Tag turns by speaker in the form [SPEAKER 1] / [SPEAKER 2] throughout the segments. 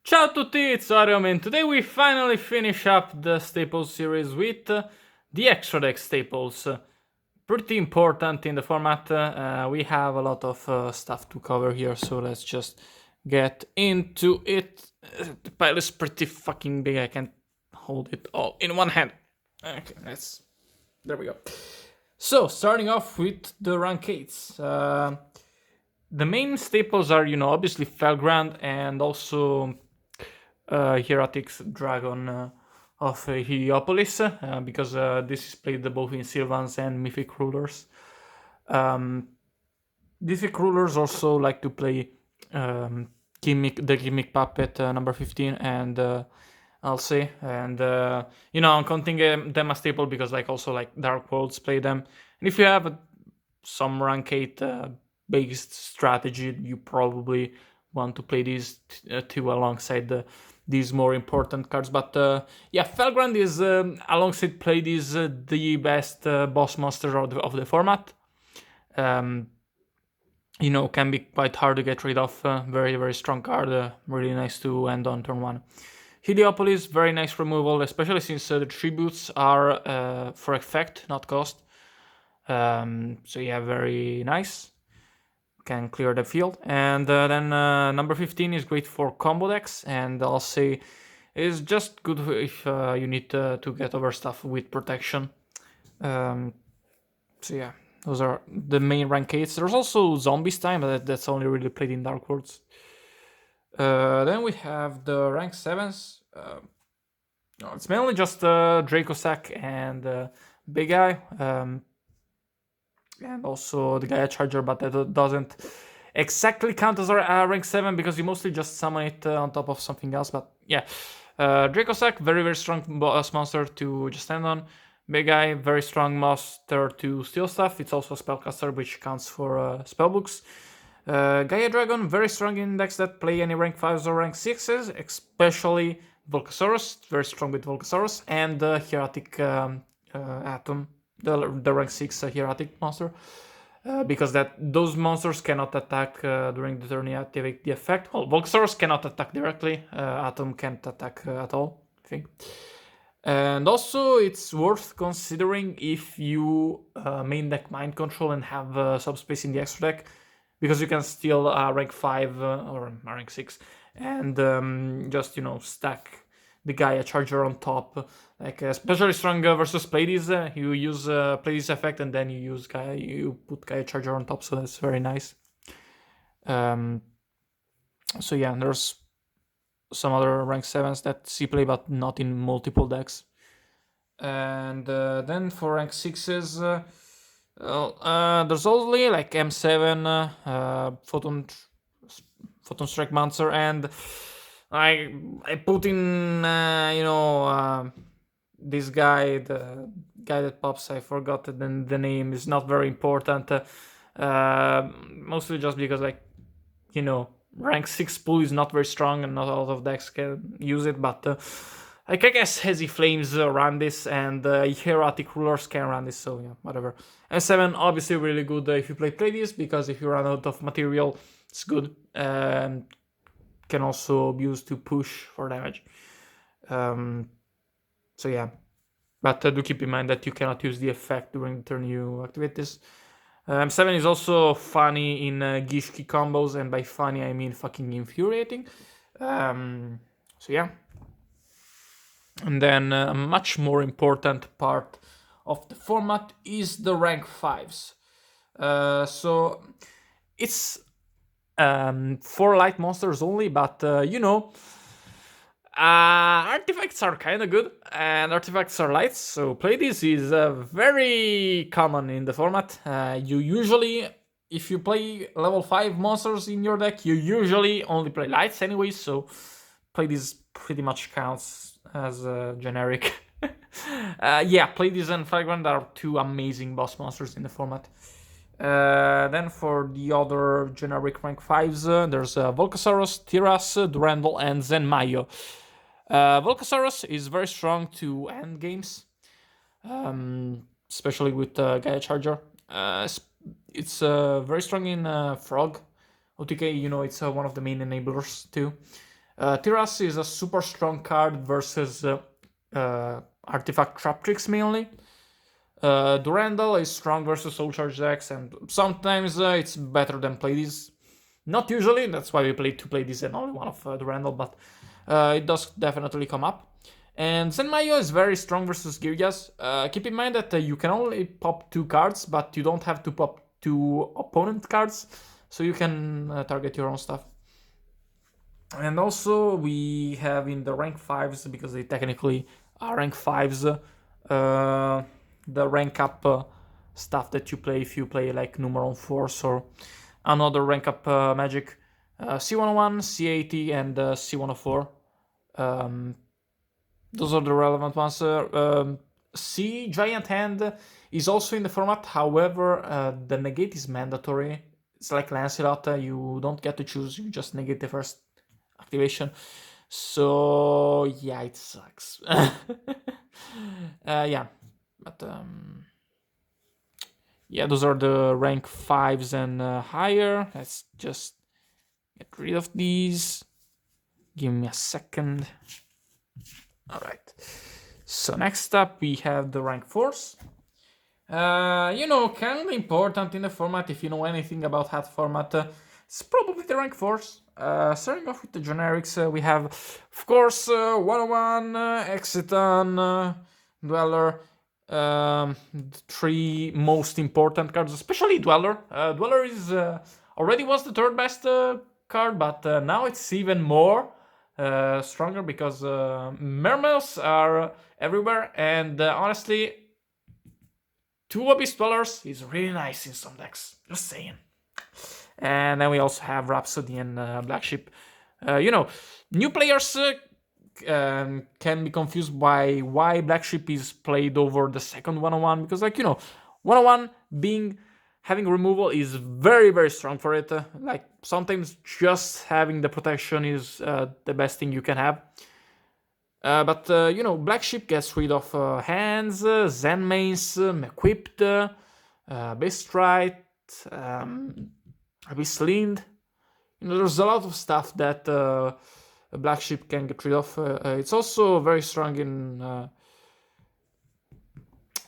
[SPEAKER 1] Ciao a tutti, it's Ariom, and today we finally finish up the Staples series with the extra deck Staples. Pretty important in the format. We have a lot of stuff to cover here, so let's just get into it. The pile is pretty fucking big, I can't hold it all in one hand. Okay, there we go. So, starting off with the rank 8s. The main staples are, obviously Felgrand and also Hierotic's Dragon of Heliopolis, because this is played both in Sylvans and Mythic Rulers. Mythic Rulers also like to play the Gimmick Puppet number 15 and I'll say, and I'm counting them as staple because also Dark Worlds play them, and if you have some rank 8 based strategy, you probably want to play these two alongside these more important cards. But Felgrand is alongside play these the best boss monster of the format. Can be quite hard to get rid of. Very, very strong card. Really nice to end on turn 1. Heliopolis, very nice removal, especially since the tributes are for effect, not cost. Very nice. Can clear the field. And then number 15 is great for combo decks, and I'll say is just good if you need to get over stuff with protection. Those are the main rank 8s. There's also Zombies Time, but that's only really played in Dark Worlds. Then we have the rank 7s. It's mainly just Dracosac and Big Eye. And also the Gaia Charger, but that doesn't exactly count as a rank 7 because you mostly just summon it on top of something else. But yeah, Dracosac, very, very strong boss monster to just stand on. Big Eye, very strong monster to steal stuff. It's also a spellcaster, which counts for spellbooks. Gaia Dragon, very strong in decks that play any rank 5s or rank 6s, especially Volcasaurus, very strong with Volcasaurus, and the Hierotic Atom, the rank 6 Hierotic monster, because those monsters cannot attack during the turn you activate the effect. Well, Volcasaurus cannot attack directly, Atom can't attack at all, I think. And also, it's worth considering if you main deck Mind Control and have subspace in the extra deck, because you can steal rank 5 or rank 6 and just, stack the Gaia Charger on top. Especially strong versus Pleiades, you use Pleiades effect and then you put Gaia Charger on top, so that's very nice. There's some other rank 7s that see play, but not in multiple decks. And then for rank 6s, there's only M7, Photon Strike Monster, and I put in this guy, the guy that pops. I forgot the name. Is not very important. Mostly just because rank 6 pool is not very strong and not a lot of decks can use it, but I guess Hazy Flames run this, and Hierotic Rulers can run this, so yeah, whatever. M7 obviously really good if you play Pleiades, because if you run out of material, it's good. Can also be used to push for damage. But do keep in mind that you cannot use the effect during the turn you activate this. M7 is also funny in Gishki combos, and by funny I mean fucking infuriating. And then a much more important part of the format is the rank 5s. So it's 4 light monsters only, but artifacts are kind of good, and artifacts are light, so Pleiades is very common in the format. You usually, if you play level 5 monsters in your deck, you usually only play lights anyway, so Pleiades pretty much counts as generic. Pleiades and Felgrand are 2 amazing boss monsters in the format. Then for the other generic rank 5s, there's Volcasaurus, Tiras, Durandal, and Zenmayo. Volcasaurus is very strong to end games, especially with Gaia Charger. It's very strong in Frog. OTK, it's one of the main enablers too. Tiras is a super strong card versus Artifact Trap Tricks mainly. Durandal is strong versus Soul Charge decks, and sometimes it's better than play these. Not usually, that's why we play to play this and only one of Durandal, but it does definitely come up. And Zenmayo is very strong versus Girgias. Keep in mind that you can only pop 2 cards, but you don't have to pop 2 opponent cards, so you can target your own stuff. And also we have in the rank 5s, because they technically are rank 5s, the rank up stuff that you play if you play like Numeron Force or another rank up magic. C101, C80, and C104. Those are the relevant ones. C Giant Hand is also in the format, however, the negate is mandatory. It's like Lancelot, you don't get to choose, you just negate the first activation. So yeah, it sucks. Yeah, but yeah, those are the rank 5s and higher. Let's just get rid of these. Give me a second. All right. So next up we have the rank 4s. Kind of important in the format. If you know anything about hat format, it's probably the rank 4s. Starting off with the generics, we have, of course, 101, Exiton, Dweller, 3 most important cards, especially Dweller. Dweller is already was the 3rd best card, but now it's even more stronger because Mermels are everywhere, and honestly, 2 Abyss Dwellers is really nice in some decks. Just saying. And then we also have Rhapsody and Black Sheep. New players can be confused by why Black Sheep is played over the second 101, because 101 having removal is very, very strong for it. Sometimes just having the protection is the best thing you can have. But Black Sheep gets rid of hands, Zen Mains, Equipped, Bestrite, Abyss Lind. There's a lot of stuff that Black Sheep can get rid of. It's also very strong in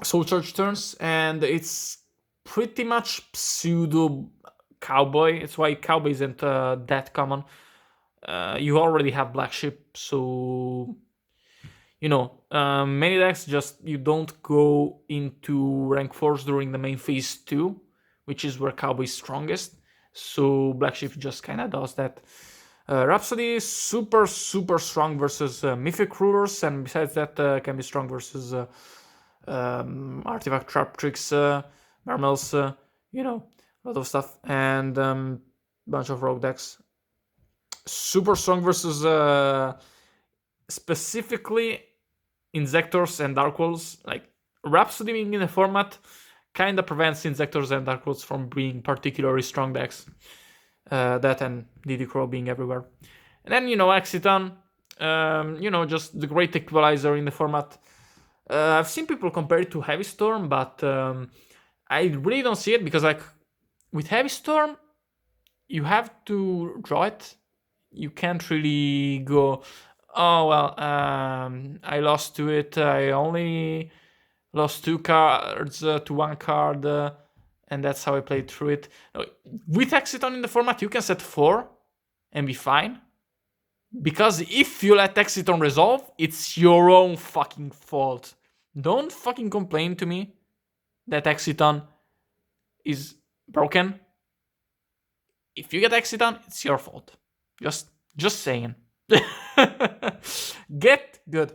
[SPEAKER 1] Soul Charge turns, and it's pretty much pseudo Cowboy. It's why Cowboy isn't that common. You already have Black Sheep, so many decks you don't go into rank 4s during the main phase 2, which is where Cowboy is strongest. So Black Sheep just kind of does that. Rhapsody is super, super strong versus Mythic Rulers, and besides that, can be strong versus Artifact Trap Tricks, Marmels, a lot of stuff, and bunch of rogue decks. Super strong versus specifically Insectors and Dark Wolves. Rhapsody being in the format kind of prevents Insectors and Dark Wolves from being particularly strong decks. That and DD Crow being everywhere. And then, Exiton, just the great equalizer in the format. I've seen people compare it to Heavy Storm, but I really don't see it, because with Heavy Storm, you have to draw it. You can't really go, oh, well, I lost to it. I only lost 2 cards to 1 card, and that's how I played through it. With Exiton in the format, you can set 4 and be fine. Because if you let Exiton resolve, it's your own fucking fault. Don't fucking complain to me that Exiton is broken. If you get Exiton, it's your fault. Just saying. Get good.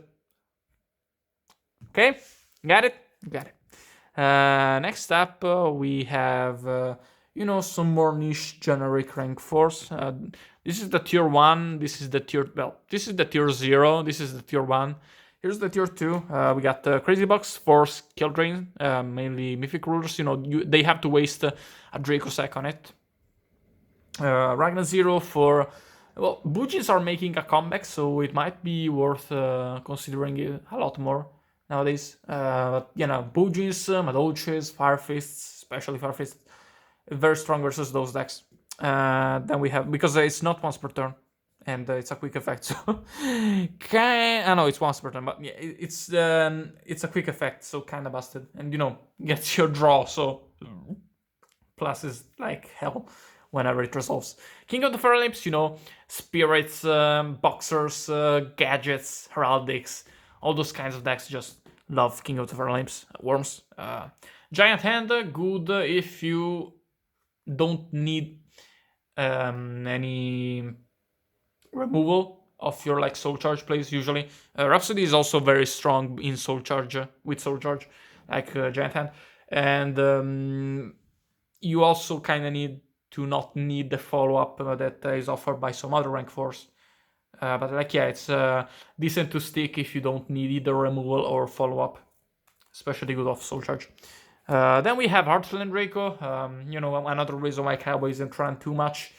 [SPEAKER 1] Okay? Got it? Got it. Next up, we have, some more niche generic rank 4s. This is the tier 1. This is the tier 0. This is the tier 1. Here's the tier 2. We got Crazy Box, Force, Kill Drain, mainly Mythic Rulers. They have to waste a Dracossack on it. Ragnar Zero for... Well, Bujins are making a comeback, so it might be worth considering it a lot more nowadays. Bujins, Madolches, Firefists, especially Firefists, very strong versus those decks. Then we have, because it's not once per turn. and it's a quick effect. So I know it's once per turn, but yeah, it's a quick effect, so kind of busted. And gets your draw, so plus is like hell whenever it resolves. King of the Feral Imps, spirits, boxers, gadgets, heraldics, all those kinds of decks just love King of the Feral Imps. Worms. Giant Hand, good if you don't need any removal of your like soul charge plays usually. Rhapsody is also very strong in soul charge with soul charge, like Giant Hand, and you also kind of need to not need the follow up that is offered by some other rank 4s. But like yeah, it's decent to stick if you don't need either removal or follow up, especially good off soul charge. Then we have Heartland Draco. Another reason why Cowboy isn't run too much.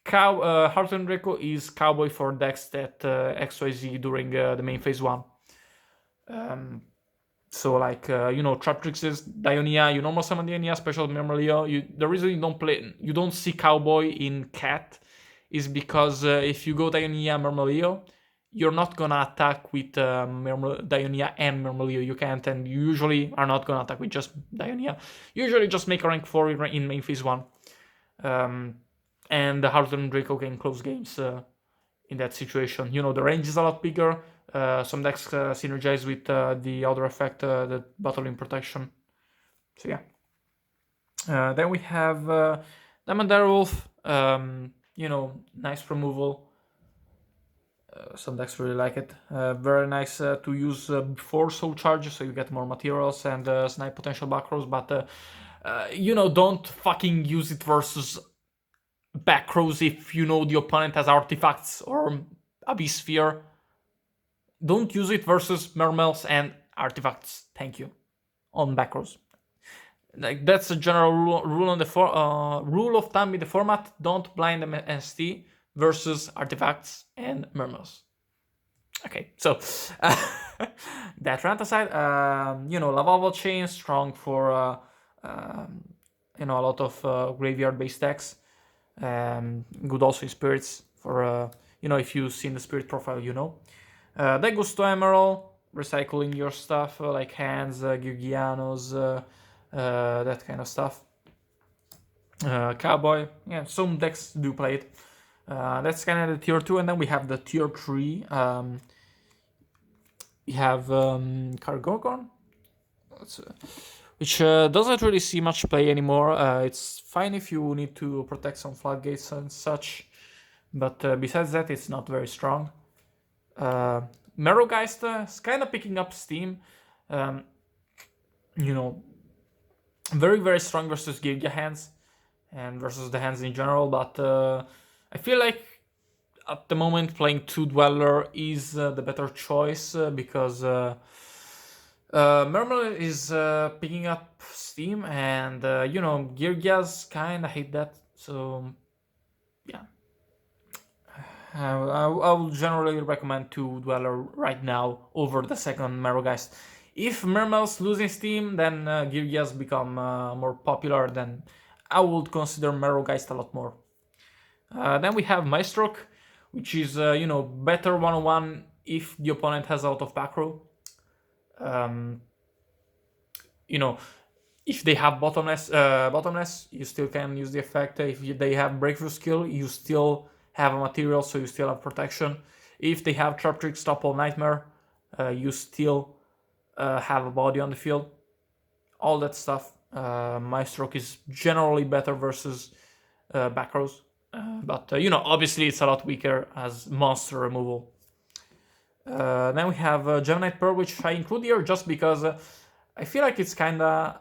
[SPEAKER 1] Heartland Draco is Cowboy for decks that XYZ during the main phase 1. So like Trap Tricks is Dionia, you normal summon Dionia, special Mermelio. The reason you don't see Cowboy in Cat is because if you go Dionia Mermelio, you're not gonna attack with Dionia and Mermelio. You can't, and you usually are not gonna attack with just Dionia. Usually just make a rank 4 in main phase 1. And the Heartland Draco can close games in that situation. The range is a lot bigger. Some decks synergize with the other effect, the Battling Protection. So yeah. Then we have Diamond Direwolf. Nice removal. Some decks really like it. Very nice to use before soul charge, so you get more materials and snipe potential back rows. But don't fucking use it versus back rows if the opponent has artifacts or Abyss Sphere. Don't use it versus Mermels and artifacts. Thank you. On back rows. Like that's a general rule on the rule of thumb in the format. Don't blind MST versus artifacts and Mermels. Okay, so that rant aside, Lavable Chain strong for a lot of graveyard-based decks. Good also in spirits for if you've seen the spirit profile, Then goes to Emerald, recycling your stuff like hands, Gilgianos, that kind of stuff. Cowboy, yeah, some decks do play it. That's kind of the tier 2, and then we have the tier 3. We have Cargorgon, which doesn't really see much play anymore. It's fine if you need to protect some floodgates and such, but besides that, it's not very strong. Merrowgeist is kind of picking up steam. Very, very strong versus Giga hands and versus the hands in general, but I feel like at the moment playing 2 Dweller is the better choice because Mermel is picking up steam and Girgias kind of hate that, so yeah. I will generally recommend 2 Dweller right now over the second Merrowgeist. If Mermel's losing steam, then Girgias become more popular, then I would consider Merrowgeist a lot more. Then we have Maestroke, which is better 1-on-1 if the opponent has a lot of back row. If they have bottomless, you still can use the effect. If they have breakthrough skill, you still have a material, so you still have protection. If they have Trap Trick, Stop All Nightmare, you still have a body on the field. All that stuff. Maestroke is generally better versus back rows. But obviously it's a lot weaker as monster removal. Then we have Gemini Pearl, which I include here just because I feel like it's kinda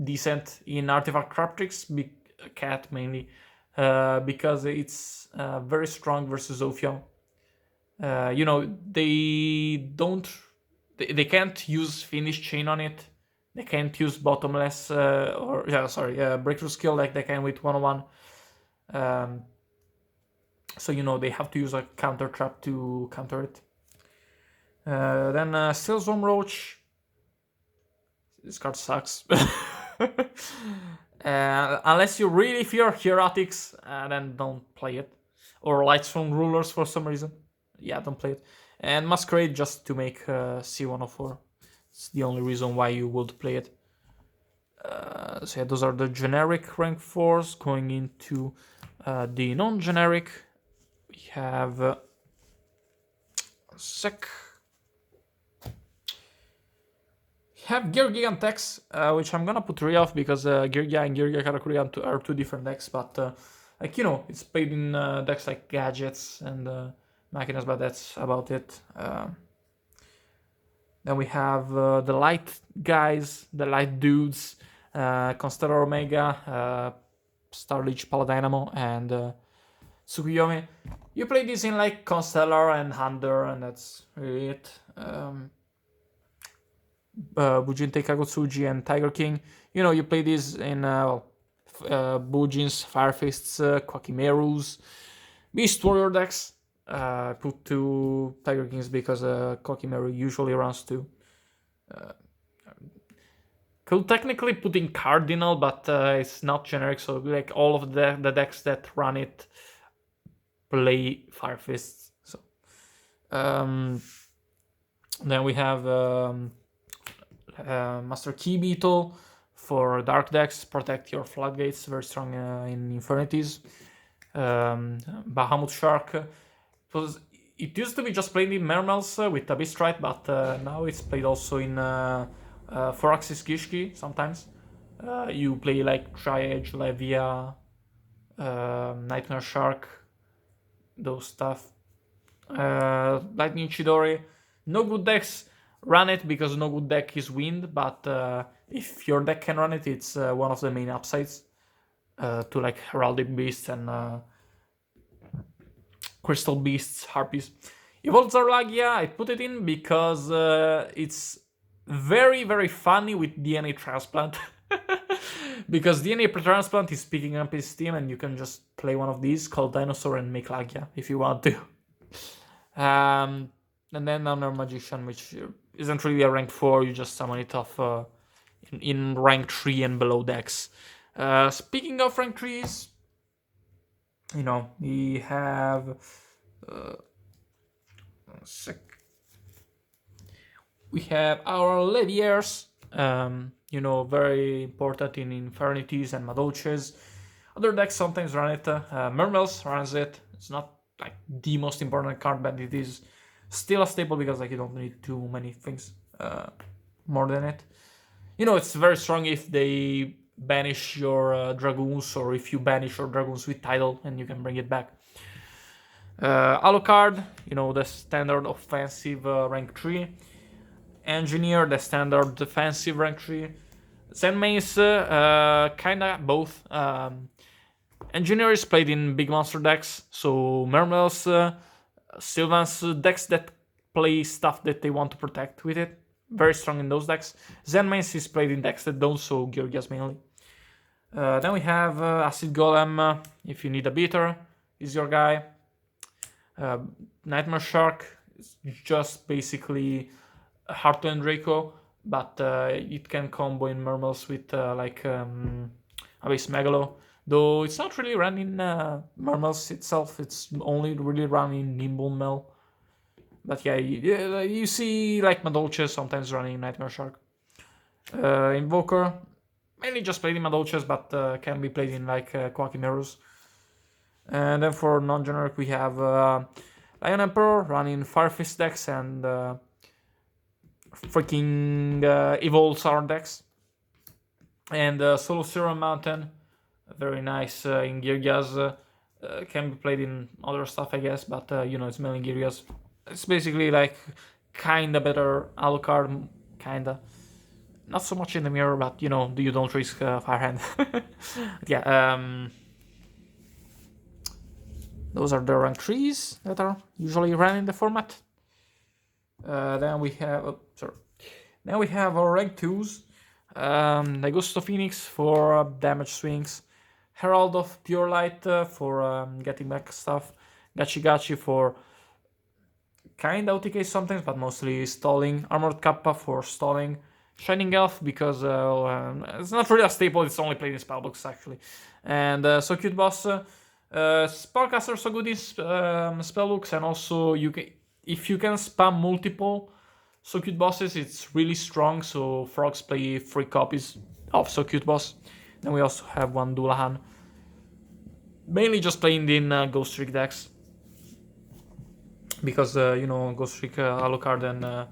[SPEAKER 1] decent in Artifact Trap Tricks, Cat mainly, because it's very strong versus Ophion. They can't use Finish Chain on it. They can't use Bottomless Breakthrough Skill like they can with 1-on-1. So they have to use a counter trap to counter it. Then Steelsworm Roach. This card sucks. Unless you really fear Heretics, then don't play it. or Lightstone Rulers for some reason. Yeah, don't play it. And Masquerade just to make C104. It's the only reason why you would play it. So yeah, those are the generic rank 4s. Going into the non-generic, we have sec. We have Gear decks, which I'm gonna put 3 off because Gear and Gear Karakuri are two different decks, but like, you know, it's played in decks like Gadgets and Machinas, but that's about it. Then we have the light guys, the light dudes, Constellar Omega, Starleech Paladynamo, and Tsukuyomi. You play this in like Constellar and Hunter, and that's really it. Bujin Kagotsuji and Tiger King. You know, you play this in Bujins, Fire Fists, Kwakimerus, Beast Warrior decks. Put 2 Tiger Kings because Kwakimeru usually runs 2. Could technically put in Cardinal, but it's not generic, so like all of the decks that run it play Fire Fists. So then we have Master Key Beetle for dark decks, protect your floodgates, very strong in Infernities. Bahamut Shark. It used to be just played in Mermels with Abyss Rite, but now it's played also in Foraxis Gishki sometimes. You play like Tri-Edge, Levia, Nightmare Shark, those stuff. Lightning Chidori. No good decks run it because no good deck is wind, but if your deck can run it, it's one of the main upsides to like Heraldic Beasts and Crystal Beasts, Harpies. Evolved Zarlagia, I put it in because it's very, very funny with DNA Transplant. Because DNA Transplant is picking up his team and you can just play one of these called Dinosaur and make Lagia if you want to. And then Honor Magician, which isn't really a rank 4, you just summon it off in rank 3 and below decks. Speaking of rank 3s, you know, we have we have our Leviers, you know, very important in Infernities and Madoches. Other decks sometimes run it. Mermels runs it. It's not like the most important card, but it is still a staple because like you don't need too many things more than it. You know, it's very strong if they banish your Dragoons, or if you banish your Dragoons with Tidal and you can bring it back. Alucard, you know, the standard offensive rank 3. Engineer, the standard defensive rank 3. Zenmace, kinda both. Engineer is played in big monster decks, so Mermels, Sylvan's decks that play stuff that they want to protect with it. Very strong in those decks. Zenmace is played in decks that don't, so Georgias mainly. Then we have Acid Golem, if you need a beater, is your guy. Nightmare Shark is just basically Heart and Draco, but it can combo in Mermels with Abyss Megalo. Though it's not really run in Mermels itself, it's only really run in Nimble Mel. But yeah, you see like Madolches sometimes running Nightmare Shark. Invoker, mainly just played in Madolches, but can be played in like Quakimerus. And then for non-generic we have Lion Emperor running Fire Fist decks and freaking Evolve Sour decks. And Solo Serum Mountain, very nice in Geargas. Can be played in other stuff, I guess, but you know, it's mainly Geargas. It's basically like kinda better Alucard, kinda. Not so much in the mirror, but you know, you don't risk Firehand. Yeah, those are the rank 3s that are usually run in the format. Then we have, Then we have our rank 2s. Augusto Phoenix for damage swings. Herald of Pure Light for getting back stuff. Gachi Gachi for kinda OTK sometimes, but mostly stalling. Armored Kappa for stalling. Shining Elf because it's not really a staple, it's only played in spellbooks actually. And So Cute Boss Spellcasters are good in spellbooks, and also if you can spam multiple So Cute bosses, it's really strong. So frogs play 3 copies of So Cute boss. Then we also have one Dullahan, mainly just playing in Ghost Trick decks because Ghost Trick Alucard and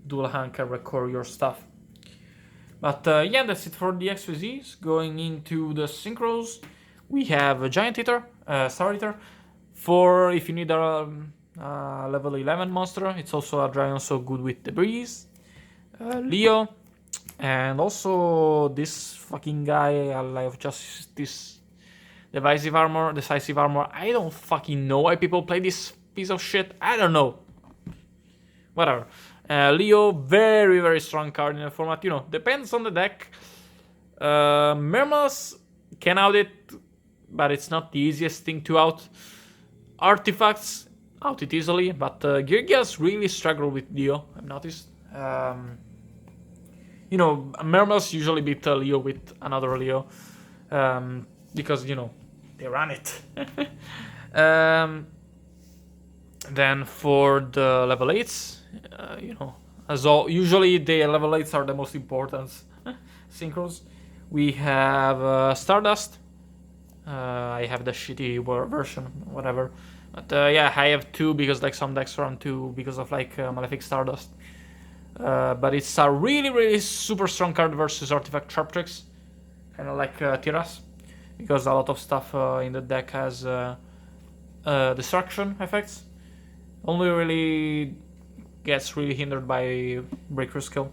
[SPEAKER 1] Dullahan can record your stuff. But yeah, that's it for the XYZs. Going into the Synchros, we have a Giant Eater, Star Eater. For if you need a level 11 monster, it's also a Dragon, so good with Debris. Leo, and also this fucking guy, I like just this decisive armor. I don't fucking know why people play this piece of shit. I don't know. Whatever. Leo, very, very strong card in the format. Depends on the deck. Mermas can out it, but it's not the easiest thing to out. Artifacts, out it easily, but Girgias really struggle with Leo, I've noticed. Mermas usually beat Leo with another Leo, because, they run it. Then for the level 8s, as all, usually the level 8s are the most important synchros. We have Stardust. I have the shitty version, whatever. But yeah, I have 2 because like some decks run 2 because of like Malefic Stardust. But it's a really, really super strong card versus Artifact Sharptrix, kind of like Tiras, because a lot of stuff in the deck has destruction effects. Only really gets really hindered by Breaker skill.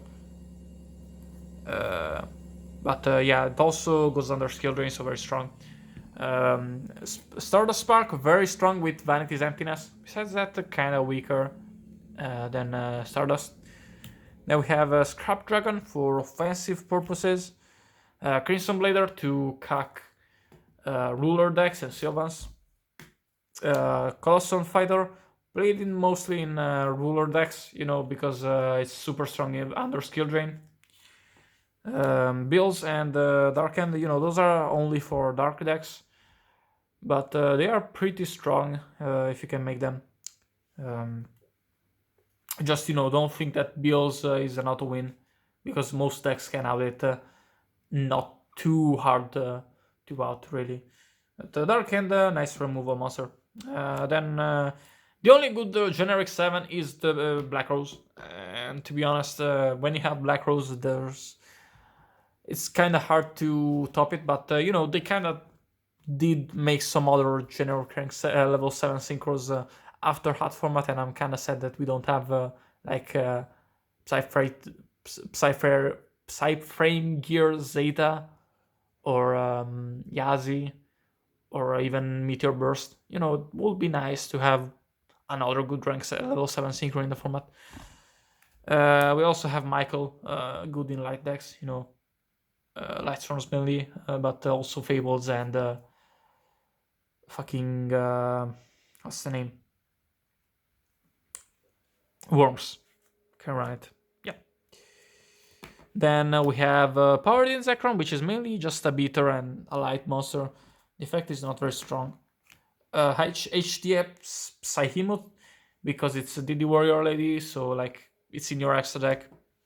[SPEAKER 1] But yeah, it also goes under skill drain, so very strong. Stardust Spark, very strong with Vanity's Emptiness. Besides that, kind of weaker than Stardust. Then we have Scrap Dragon for offensive purposes. Crimson Blader to cack Ruler decks and Sylvans. Colossal Fighter, played mostly in Ruler decks, because it's super strong under skill drain. Bills and Dark End, those are only for dark decks, but they are pretty strong if you can make them. Just don't think that Bills is an auto win, because most decks can have it not too hard to out really. But Dark End, nice removal monster. Then the only good generic 7 is the Black Rose, and to be honest, when you have Black Rose, it's kind of hard to top it, but they kind of did make some other generic rank level 7 synchros after hot format, and I'm kind of sad that we don't have like Psyframe Gear Zeta or Yazi or even Meteor Burst. It would be nice to have another good rank level 7 synchro in the format. We also have Michael, good in light decks, Lightstorms mainly, but also Fables and fucking what's the name? Worms can run it. Yeah. Then we have Paladin Zekrom, which is mainly just a beater and a light monster. The effect is not very strong. HDF Psyhemoth, because it's a DD Warrior lady, so like it's in your extra deck,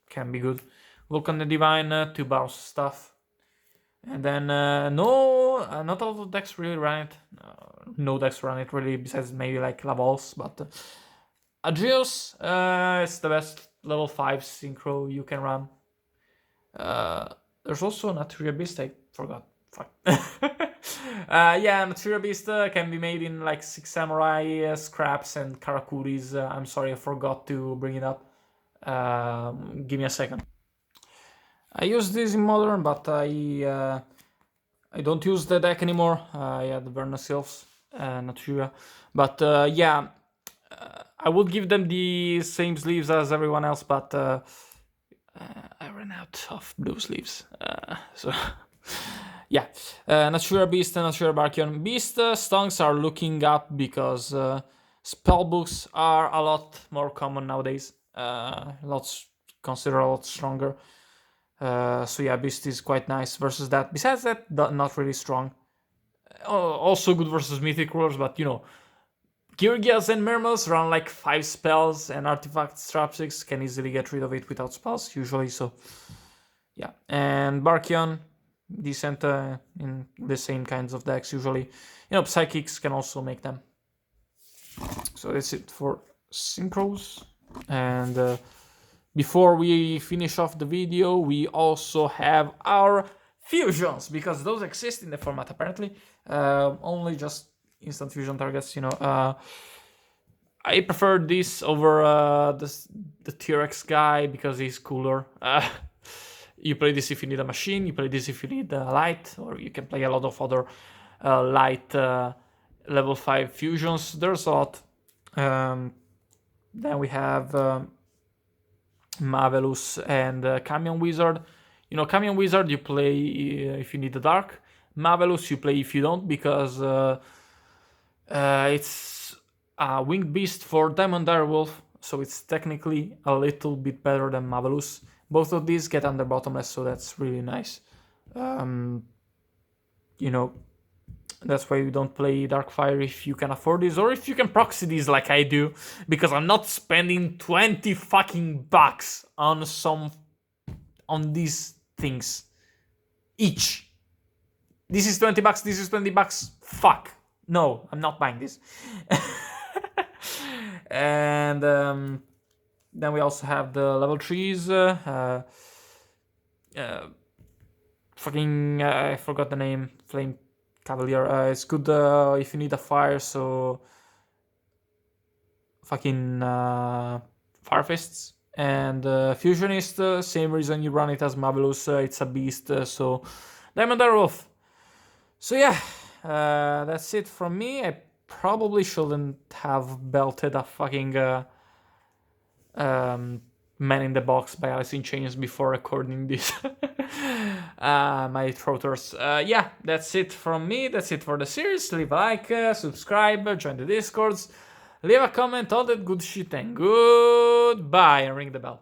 [SPEAKER 1] can be good. Vulcan the Divine to bounce stuff. And then not all of the decks really run it. No decks run it really, besides maybe like Lavals, but Adrios is the best level 5 synchro you can run. There's also Naturia Beast, I forgot. Fuck. Yeah, Naturia Beast can be made in like 6 Samurai, Scraps, and Karakuris. I'm sorry, I forgot to bring it up. Give me a second. I use this in Modern, but I don't use the deck anymore. I had Verna Sylphs, Naturia. But yeah, I would give them the same sleeves as everyone else, but I ran out of blue sleeves. So yeah, Natura Beast and Natura Barkion. Beast stonks are looking up because spellbooks are a lot more common nowadays. Considered a lot stronger. So yeah, Beast is quite nice versus that. Besides that, not really strong. Also good versus mythic rulers, but you know, Kyrgios and Mermos run like 5 spells, and Artifact Strap 6 can easily get rid of it without spells, usually, so yeah. And Barkion, decent in the same kinds of decks, usually. You know, Psychics can also make them. So that's it for Synchros. And before we finish off the video, we also have our fusions, because those exist in the format apparently. Only just instant fusion targets, you know. I prefer this over the T-Rex guy because he's cooler. You play this if you need a machine, you play this if you need light, or you can play a lot of other light level 5 fusions. There's a lot. Then we have Marvelous and Camion Wizard. You know, Camion Wizard you play if you need the dark. Marvelous you play if you don't, because it's a winged beast for Diamond Direwolf, so it's technically a little bit better than Marvelous. Both of these get under bottomless, so that's really nice. You know, that's why you don't play Darkfire if you can afford this, or if you can proxy these like I do, because I'm not spending 20 fucking bucks on these things each. This is 20 bucks, this is 20 bucks. Fuck. No, I'm not buying this. And then we also have the level 3s. I forgot the name. Flame Cavalier. It's good if you need a fire, so fucking Fire Fists. And Fusionist, same reason you run it as Marvelous, it's a beast, so Diamond Direwolf. So yeah, that's it from me. I probably shouldn't have belted a fucking Man in the Box by Alice in Chains before recording this. My throaters. Yeah, that's it from me. That's it for the series. Leave a like, subscribe, join the Discords, leave a comment, all that good shit, and goodbye, and ring the bell.